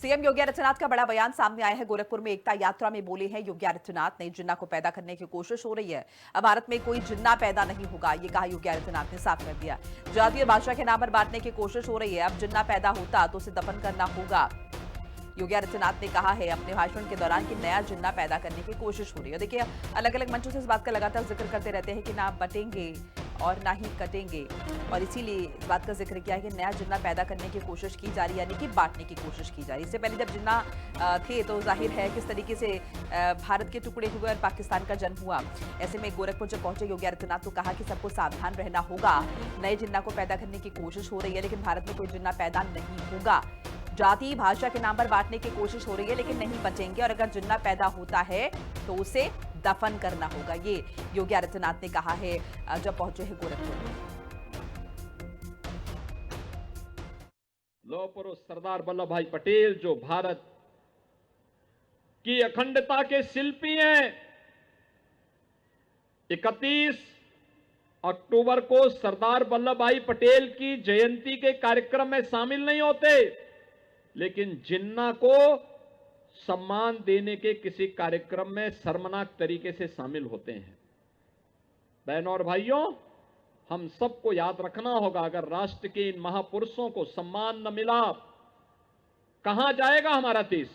CM Yogi Adityanath का बड़ा बयान सामने आया है। गोरखपुर में एकता यात्रा में बोले हैं योगी आदित्यनाथ, नई जिन्ना को पैदा करने की कोशिश हो रही है। अब भारत में कोई जिन्ना पैदा नहीं होगा, ये कहा योगी आदित्यनाथ ने साफ कर दिया। जाति और भाषा के नाम पर बांटने की कोशिश हो रही है। अब जिन्ना पैदा होता तो उसे दफन करना होगा। योगी आदित्यनाथ ने कहा है अपने भाषण के दौरान कि नया जिन्ना पैदा करने की कोशिश हो रही है। देखिए, अलग अलग मंचों से इस बात का लगातार जिक्र करते रहते हैं कि ना बटेंगे और ना ही कटेंगे, और इसीलिए इस बात का जिक्र किया है कि नया जिन्ना पैदा करने की कोशिश की जा रही है, यानी कि बांटने की कोशिश की जा रही है। इससे पहले जब जिन्ना थे तो जाहिर है किस तरीके से भारत के टुकड़े हुए और पाकिस्तान का जन्म हुआ। ऐसे में गोरखपुर जब पहुंचे योगी आदित्यनाथ तो कहा कि सबको सावधान रहना होगा। नए जिन्ना को पैदा करने की कोशिश हो रही है, लेकिन भारत में कोई जिन्ना पैदा नहीं होगा। जाति भाषा के नाम पर बांटने की कोशिश हो रही है, लेकिन नहीं बचेंगे, और अगर जिन्ना पैदा होता है तो उसे दफन करना होगा। ये योगी आदित्यनाथ ने कहा है जब पहुंचे हैं गोरखपुर में। लौह पुरुष सरदार वल्लभ भाई पटेल जो भारत की अखंडता के शिल्पी हैं, 31 अक्टूबर को सरदार वल्लभ भाई पटेल की जयंती के कार्यक्रम में शामिल नहीं होते, लेकिन जिन्ना को सम्मान देने के किसी कार्यक्रम में शर्मनाक तरीके से शामिल होते हैं। बहनों और भाइयों, हम सबको याद रखना होगा, अगर राष्ट्र के इन महापुरुषों को सम्मान न मिला, कहां जाएगा हमारा देश?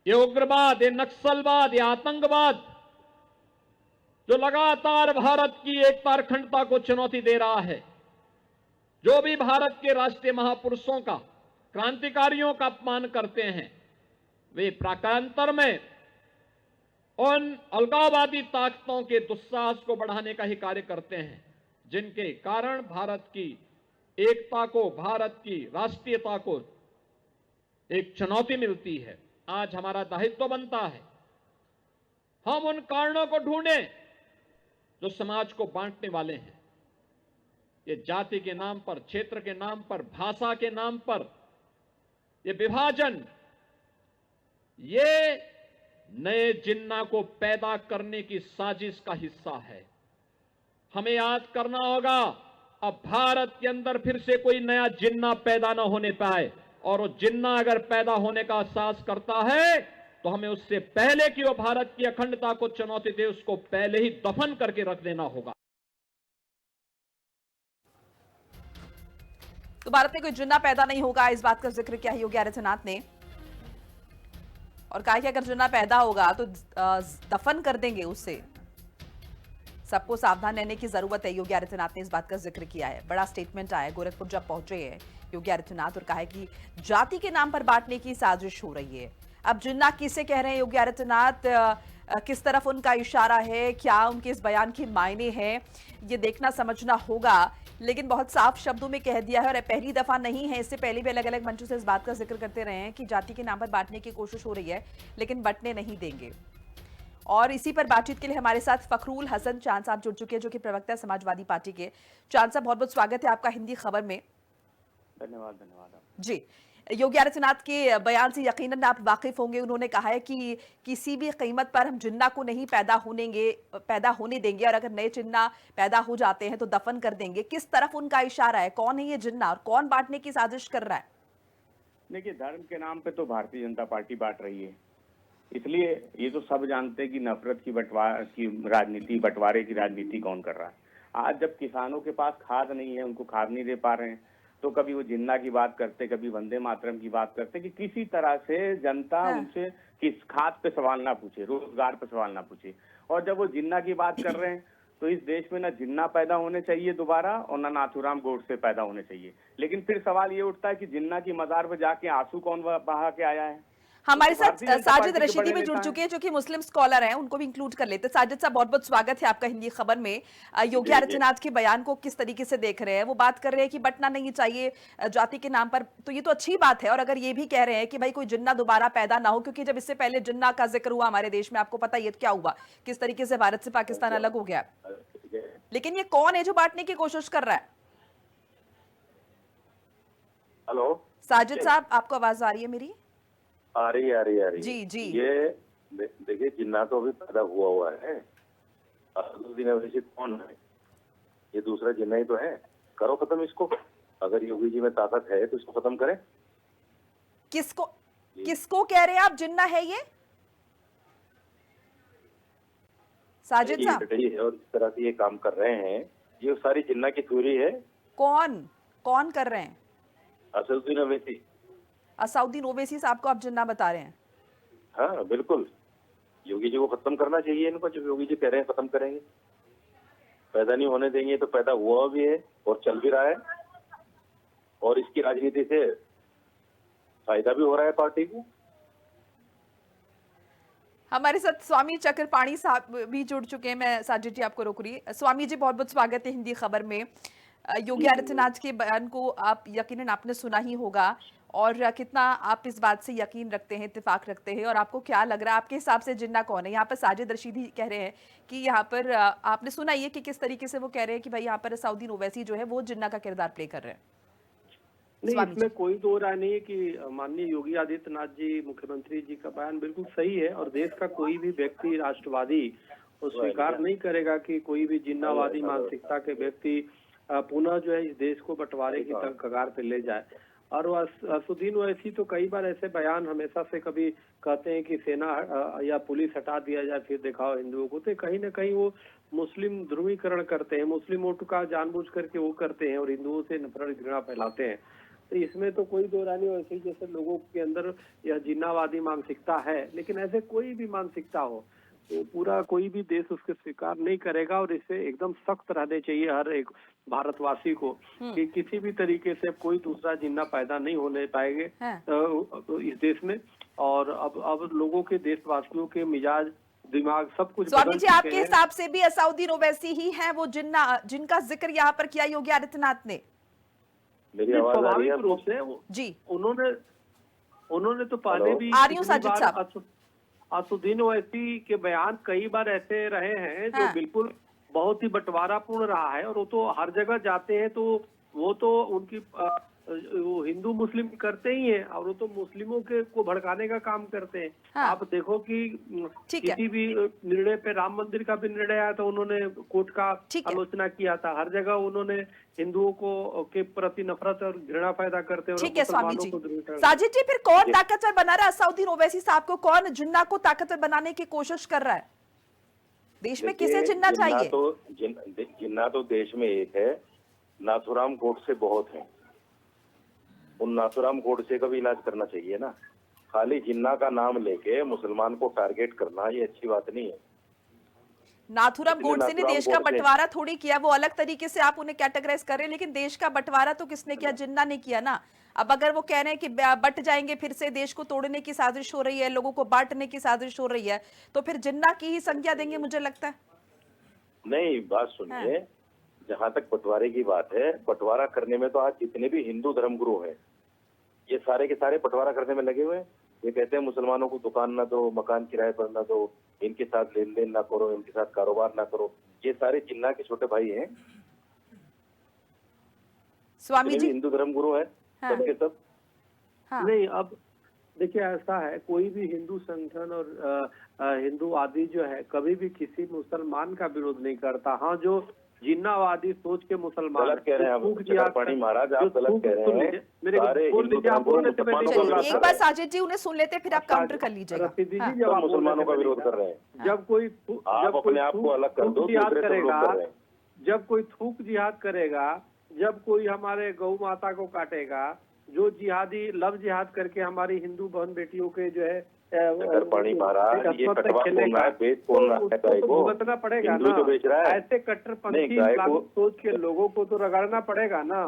ये उग्रवाद, ये नक्सलवाद, ये आतंकवाद जो लगातार भारत की एकता और अखंडता को चुनौती दे रहा है, जो भी भारत के राष्ट्रीय महापुरुषों का, क्रांतिकारियों का अपमान करते हैं, वे प्राकांतर में उन अलगाववादी ताकतों के दुस्साहस को बढ़ाने का ही कार्य करते हैं, जिनके कारण भारत की एकता को, भारत की राष्ट्रीयता को एक चुनौती मिलती है। आज हमारा दायित्व बनता है हम उन कारणों को ढूंढें जो समाज को बांटने वाले हैं। ये जाति के नाम पर, क्षेत्र के नाम पर, भाषा के नाम पर ये विभाजन, ये नए जिन्ना को पैदा करने की साजिश का हिस्सा है। हमें याद करना होगा, अब भारत के अंदर फिर से कोई नया जिन्ना पैदा न होने पाए, और वो जिन्ना अगर पैदा होने का साहस करता है तो हमें उससे पहले कि वो भारत की अखंडता को चुनौती दे, उसको पहले ही दफन करके रख देना होगा। तो भारत में कोई जिन्ना पैदा नहीं होगा, इस बात का जिक्र किया है योगी आदित्यनाथ ने, और कहा कि अगर जिन्ना पैदा होगा तो दफन कर देंगे उससे। सबको सावधान रहने की जरूरत है, योगी आदित्यनाथ ने इस बात का जिक्र किया है। बड़ा स्टेटमेंट आया गोरखपुर जब पहुंचे हैं योगी आदित्यनाथ, और कहा है कि जाति के नाम पर बांटने की साजिश हो रही है। अब जिन्ना किसे कह रहे हैं योगी आदित्यनाथ, किस तरफ उनका इशारा है, क्या उनके इस बयान के मायने हैं, ये देखना समझना होगा। लेकिन बहुत साफ शब्दों में कह दिया है, और पहली दफा नहीं है, इससे पहले भी अलग अलग मंचों से इस बात का जिक्र करते रहे हैं कि जाति के नाम पर बांटने की कोशिश हो रही है, लेकिन बंटने नहीं देंगे। और इसी पर बातचीत के लिए हमारे साथ फखरुल हसन चांद साहब जुड़ चुके हैं, जो कि प्रवक्ता है समाजवादी पार्टी के। चांद साहब, बहुत बहुत स्वागत है आपका हिंदी खबर में। धन्यवाद धन्यवाद जी, योगी आदित्यनाथ के बयान से यकीनन आप वाकिफ होंगे। उन्होंने कहा है कि किसी भी कीमत पर हम जिन्ना को नहीं पैदा होने देंगे, और अगर नए जिन्ना पैदा हो जाते हैं तो दफन कर देंगे। किस तरफ उनका इशारा है, कौन है ये जिन्ना और कौन बांटने की साजिश कर रहा है? देखिए, धर्म के नाम पे तो भारतीय जनता पार्टी बांट रही है, इसलिए ये तो सब जानते हैं कि नफरत की राजनीति, बंटवारे की राजनीति कौन कर रहा है। आज जब किसानों के पास खाद नहीं है, उनको खाद नहीं दे पा रहे हैं, तो कभी वो जिन्ना की बात करते, कभी वंदे मातरम की बात करते, कि किसी तरह से जनता उनसे किस खाद पे सवाल ना पूछे, रोजगार पे सवाल ना पूछे। और जब वो जिन्ना की बात कर रहे हैं तो इस देश में ना जिन्ना पैदा होने चाहिए दोबारा, और ना नाथूराम गोडसे पैदा होने चाहिए। लेकिन फिर सवाल ये उठता है कि जिन्ना की मजार पे जाके आंसू कौन बहा के आया है। हमारे साथ साजिद रशीदी भी जुड़ चुके हैं, जो कि मुस्लिम स्कॉलर हैं, उनको भी इंक्लूड कर लेते हैं। साजिद साहब, बहुत बहुत स्वागत है आपका हिंदी खबर में। योगी आदित्यनाथ के बयान को किस तरीके से देख रहे हैं? वो बात कर रहे हैं कि बंटना नहीं चाहिए जाति के नाम पर, तो ये तो अच्छी बात है। और अगर ये भी कह रहे हैं कि भाई कोई जिन्ना दोबारा पैदा ना हो, क्योंकि जब इससे पहले जिन्ना का जिक्र हुआ हमारे देश में, आपको पता ये क्या हुआ, किस तरीके से भारत से पाकिस्तान अलग हो गया। लेकिन ये कौन है जो बांटने की कोशिश कर रहा है? हेलो साजिद साहब, आपको आवाज आ रही है मेरी? आ रही है जी जी। ये देखिए, जिन्ना तो अभी पैदा हुआ है, दिन वैसे कौन है? ये दूसरा जिन्ना ही तो है। करो खत्म इसको। अगर योगी जी में ताकत है तो इसको खत्म करें। किसको किसको कह रहे हैं आप जिन्ना है ये? साजिद ये साहब, लड़ाई है और इस तरह से ये काम कर रहे हैं, ये सारी जिन्ना की थ्योरी है। कौन कौन कर रहे हैं? असदुद्दीन अवैसी। असाउद्दीन ओवैसी साहब को आप जिन्ना बता रहे हैं? हाँ बिल्कुल, योगी जी को खत्म करना चाहिए इनको। जब योगी जी कह रहे हैं खत्म करेंगे, पैदा नहीं होने देंगे, तो पैदा हुआ भी है और चल भी रहा है, और इसकी राजनीति से फायदा भी हो रहा है पार्टी को। हमारे साथ स्वामी चक्रपाणी साहब भी जुड़ चुके हैं। मैं साजिद जी आपको रोक रही। स्वामी जी, बहुत बहुत स्वागत है हिंदी खबर में। योगी आदित्यनाथ के बयान को आप यकीनन आपने सुना ही होगा, और कितना आप इस बात से यकीन रखते हैं, इत्तेफाक रखते हैं, और आपको क्या लग रहा है, आपके हिसाब से जिन्ना कौन है? यहाँ पर साजिद रशीदी कह रहे हैं कि यहाँ पर आपने सुना ही है कि किस तरीके से वो कह रहे हैं कि भाई यहाँ पर असाउद्दीन ओवैसी जो है वो जिन्ना का किरदार प्ले कर रहे हैं। नहीं, स्वामी इसमें जी। कोई दो राय नहीं है कि माननीय योगी आदित्यनाथ जी, मुख्यमंत्री जी का बयान बिल्कुल सही है, और देश का कोई भी व्यक्ति राष्ट्रवादी वो स्वीकार नहीं करेगा कि कोई भी जिन्नावादी मानसिकता के व्यक्ति पुनः जो है इस देश को बंटवारे की कगार पे ले जाए। और असदुद्दीन ओवैसी तो कई बार ऐसे बयान हमेशा से कभी कहते हैं कि सेना या पुलिस हटा दिया जाए फिर दिखाओ हिंदुओं को, तो कहीं ना कहीं वो मुस्लिम ध्रुवीकरण करते हैं, मुस्लिम वोट का जानबूझ करके वो करते हैं और हिंदुओं से नफरत घृणा फैलाते हैं। तो इसमें तो कोई दो राय नहीं। वैसे जैसे लोगों के अंदर यह जिन्नावादी मानसिकता है, लेकिन ऐसे कोई भी मानसिकता हो तो पूरा कोई भी देश उसके स्वीकार नहीं करेगा, और इससे एकदम सख्त रहने चाहिए हर एक भारतवासी को कि किसी भी तरीके से कोई दूसरा जिन्ना पैदा नहीं होने पाएंगे इस देश में। और अब लोगों के, देशवासियों के मिजाज, दिमाग सब कुछ स्वामी जी, आपके हिसाब से भी असाउद्दीन ओवैसी ही है वो जिन्ना जिनका जिक्र यहाँ पर किया योगी आदित्यनाथ ने? मेरी आवाज आ रही है? स्वाभाविक रूप से जी, उन्होंने तो पहले भी आ रही हूँ साजिद साहब। असदुद्दीन ओवैसी के बयान कई बार ऐसे रहे हैं जो बिल्कुल बहुत ही बंटवारापूर्ण रहा है, और वो तो हर जगह जाते हैं तो वो तो उनकी वो हिंदू मुस्लिम करते ही हैं, और वो तो मुस्लिमों के को भड़काने का काम करते हैं। आप देखो कि किसी भी निर्णय पे, राम मंदिर का भी निर्णय आया था, उन्होंने कोर्ट का आलोचना किया था। हर जगह उन्होंने हिंदुओं को के प्रति नफरत और घृणा पैदा करते हैं। ठीक है स्वामी जी। साजिद जी, फिर कौन ताकतवर बना रहा है असाउद्दीन ओवैसी साहब को? कौन जिन्ना को ताकतवर बनाने की कोशिश कर रहा है? देश में किसे जिन्ना चाहिए? जिन्ना तो देश में एक है, नाथुराम गोडसे बहुत है। उन नाथुराम गोडसे का भी इलाज करना चाहिए ना। खाली जिन्ना का नाम लेके मुसलमान को टारगेट करना ये अच्छी बात नहीं है। नाथुराम गोडसे ने देश का बंटवारा थोड़ी किया, वो अलग तरीके से आप उन्हें कैटेगराइज कर रहे हैं, लेकिन देश का बंटवारा तो किसने किया? जिन्ना ने किया ना। अब अगर वो कह रहे हैं कि बट जाएंगे, फिर से देश को तोड़ने की साजिश हो रही है, लोगों को बांटने की साजिश हो रही है, तो फिर जिन्ना की ही संज्ञा देंगे मुझे लगता है। नहीं, बात सुनिए, जहां तक बंटवारे की बात है, बंटवारा करने में तो आज जितने भी हिंदू धर्मगुरु हैं ये सारे के सारे बंटवारा करने में लगे हुए हैं। ये कहते हैं मुसलमानों को दुकान ना दो, मकान किराए पर ना दो, इनके साथ लेन देन ना करो, इनके साथ कारोबार ना करो। ये सारे जिन्ना के छोटे भाई हैं। स्वामी जी, हिंदू धर्मगुरु हैं सबके सब। नहीं, अब देखिए ऐसा है, कोई भी हिंदू संगठन और हिंदू आदि जो है कभी भी किसी मुसलमान का विरोध नहीं करता। हाँ, जो जिन्नावादी सोच के मुसलमान गलत कह रहे हैं चक्रपाणी महाराज, आप गलत कह रहे हैं। सारे हिंदू धर्मगुरु एक बार साजिद जी उन्हें सुन लेते, फिर आप काउंटर कर लीजिएगा। तो मुसलमानों का विरोध कर रहे हैं। जब कोई आप अपने आप को अलग कर दो, जिहाद करेगा, जब कोई थूक जिहाद करेगा, जब कोई हमारे गौ माता को काटेगा, जो जिहादी लव जिहाद करके हमारी हिंदू बहन बेटियों के जो है चक्रपाणी महाराज, ये कटवा बोलना है, बेच बोलना है, गाय को भुगतना पड़ेगा ना। जो बेच रहा है ऐसे कट्टरपंथी सोच के लोगों को तो रगड़ना पड़ेगा ना।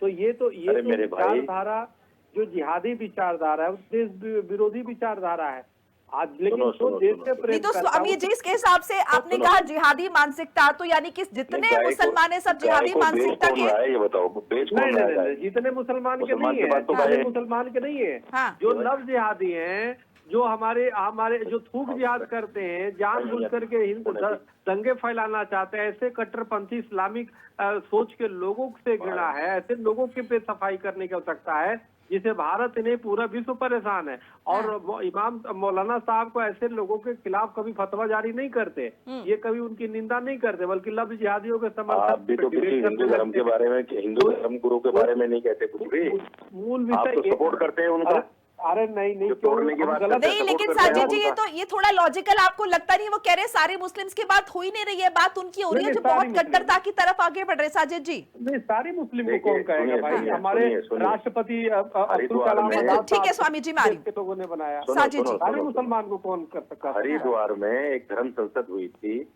तो ये तो विचारधारा जो जिहादी विचारधारा है, देश विरोधी विचारधारा है आज। लेकिन जो देश से प्रेम तो स्वामी जी, इसके हिसाब से आपने कहा जिहादी मानसिकता, तो यानी कि जितने मुसलमान है सब जिहादी मानसिकता के? ये बताओ, बेच कौन रहा है? जितने मुसलमान के नहीं है, मुसलमान के नहीं है। जो लव जिहादी हैं जो हमारे हमारे जो थूक जिहाद करते हैं, जानबूझ करके हिंदू दंगे फैलाना चाहते हैं, ऐसे कट्टरपंथी इस्लामिक सोच के लोगों से घृणा है, ऐसे लोगों के पे सफाई करने की आवश्यकता है जिसे भारत नहीं पूरा विश्व परेशान है। और इमाम मौलाना साहब को ऐसे लोगों के खिलाफ कभी फतवा जारी नहीं करते, ये कभी उनकी निंदा नहीं करते, बल्कि लफ्ज जिहादियों के समर्थन। आप भी तो किसी हिंदू धर्म के बारे में, हिंदू धर्म गुरु के बारे में नहीं कहते कुछ भी। मूल आप तो विषय सपोर्ट करते हैं उनका। अरे नहीं तोड़ने की बात करते हैं, नहीं, लेकिन support करते हैं साजिद जी उनका। ये थोड़ा लॉजिकल आपको लगता नहीं? वो कह रहे हैं सारे मुस्लिम्स की बात हो ही नहीं रही है, बात उनकी हो रही है जो बहुत कट्टरता की तरफ आगे बढ़ रहे। साजिद जी नहीं, सारी मुस्लिम को देखिए, कौन कहेगा सुनिए, भाई? सुनिए, हमारे सुनिए। राष्ट्रपति अब्दुल हरिद्वार कलाम में- आजाद ठीक है साहब स्वामी जी, मारी के लोगों ने बनाया। साजिद जी। सारे मुसलमान को कौन कर सकता है? हरिद्वार में एक धर्म संसद हुई थी,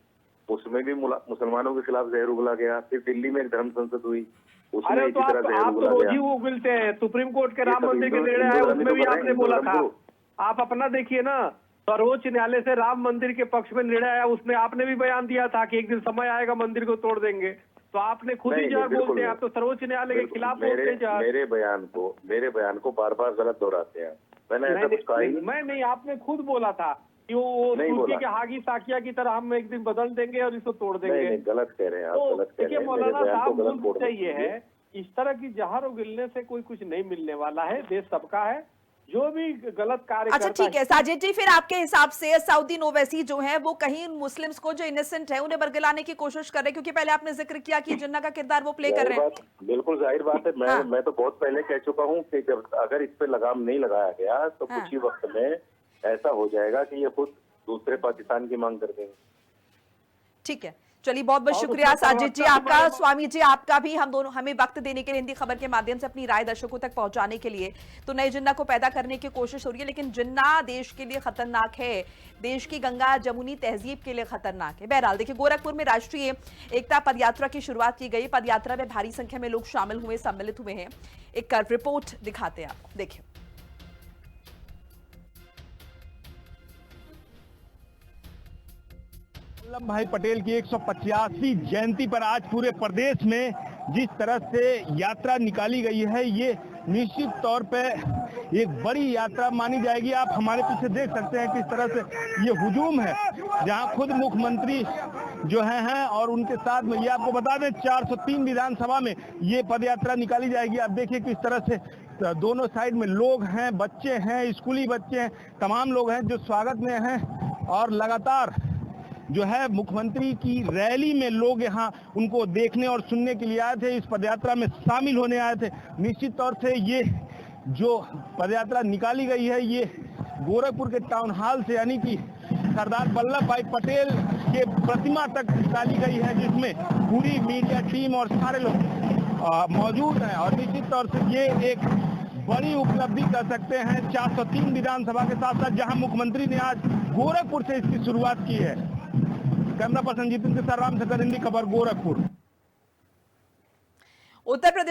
उसमें भी मुसलमानों के खिलाफ जहर उगला गया। फिर दिल्ली में एक धर्म संसद हुई, उसमें अरे इसी तो तरह जहर आप तो उगला रोज गया। ही उगलते हैं। सुप्रीम कोर्ट के ये राम सब मंदिर के हिंदू- निर्णय है, हिंदू धर्म उसमें भी तो आपने हिंदू बोला धर्म था। को- आप अपना देखिए ना, सर्वोच्च न्यायालय से राम मंदिर के पक्ष में निर्णय आया, उसमें आपने भी बयान दिया था कि एक दिन समय आएगा मंदिर को तोड़ देंगे। तो आपने खुद ही नहीं, जहर बिल्कुल बोलते हैं, नहीं। आप तो सर्वोच्च न्यायालय के बिल्कुल, खिलाफ बोलते हैं जहर। मेरे बयान को बार बार गलत दोहराते हैं। मैंने ऐसा कुछ कहा ही नहीं। मैं नहीं, आपने खुद बोला था कि वो नहीं तुर्की बोला। के हागी साकिया की तरह हम एक दिन बदल देंगे और इसको तोड़ नहीं, देंगे। नहीं, गलत कह रहे हैं आप, तो गलत कह रहे देखिए हैं। मेरे मौलाना बयान को साहब, गलत मूल कोड मत विषय ये कीजिए। है, इस तरह की जहर उगलने से कुछ नहीं मिलने वाला है। देश सबका है, जो भी गलत कार्य अच्छा करता ठीक है साजिद जी, फिर आपके हिसाब से सऊदीन ओवैसी जो है वो कहीं मुस्लिम्स को जो इनोसेंट है उन्हें बरगलाने की कोशिश कर रहे हैं, क्योंकि पहले आपने जिक्र किया कि जिन्ना का किरदार वो प्ले कर रहे हैं। बिल्कुल जाहिर बात है। हाँ। मैं तो बहुत पहले कह चुका हूँ कि जब अगर इस पे लगाम नहीं लगाया गया तो हाँ। कुछ ही वक्त में ऐसा हो जाएगा कि ये खुद दूसरे पाकिस्तान की मांग कर देंगे। ठीक है, चलिए बहुत बहुत और शुक्रिया उसका साजिद जी प्रवक्ता आपका, हमारे- स्वामी जी आपका भी, हम दोनों हमें वक्त देने के लिए हिंदी खबर के माध्यम से अपनी राय दर्शकों तक पहुंचाने के लिए। तो नए जिन्ना को पैदा करने की कोशिश हो रही है, लेकिन जिन्ना देश के लिए खतरनाक है, देश की गंगा जमुनी तहजीब के लिए खतरनाक है। बहरहाल देखिए, गोरखपुर में राष्ट्रीय एकता पदयात्रा की शुरुआत की गई। पदयात्रा में भारी संख्या में लोग शामिल हुए, सम्मिलित हुए हैं। एक रिपोर्ट दिखाते हैं आपको, देखिए। वल्लभ भाई पटेल की 185वीं जयंती पर आज पूरे प्रदेश में जिस तरह से यात्रा निकाली गई है, ये निश्चित तौर पे एक बड़ी यात्रा मानी जाएगी। आप हमारे पीछे देख सकते हैं किस तरह से ये हुजूम है, जहां खुद मुख्यमंत्री जो हैं और उनके साथ में, ये आपको बता दें 403 विधानसभा में ये पदयात्रा निकाली जाएगी। आप देखिए किस तरह से दोनों साइड में लोग हैं, बच्चे हैं, स्कूली बच्चे हैं, तमाम लोग हैं जो स्वागत में हैं। और लगातार जो है मुख्यमंत्री की रैली में लोग यहाँ उनको देखने और सुनने के लिए आए थे, इस पदयात्रा में शामिल होने आए थे। निश्चित तौर से ये जो पदयात्रा निकाली गई है, ये गोरखपुर के टाउन हॉल से यानी कि सरदार वल्लभ भाई पटेल के प्रतिमा तक निकाली गई है, जिसमें पूरी मीडिया टीम और सारे लोग मौजूद हैं। और निश्चित तौर से ये एक बड़ी उपलब्धि कर सकते हैं 403 विधानसभा के साथ साथ, जहां मुख्यमंत्री ने आज गोरखपुर से इसकी शुरुआत की है। कैमरा पर्सन जितिन के साथ राम शंकर, हिंदी खबर, गोरखपुर। उत्तर प्रदेश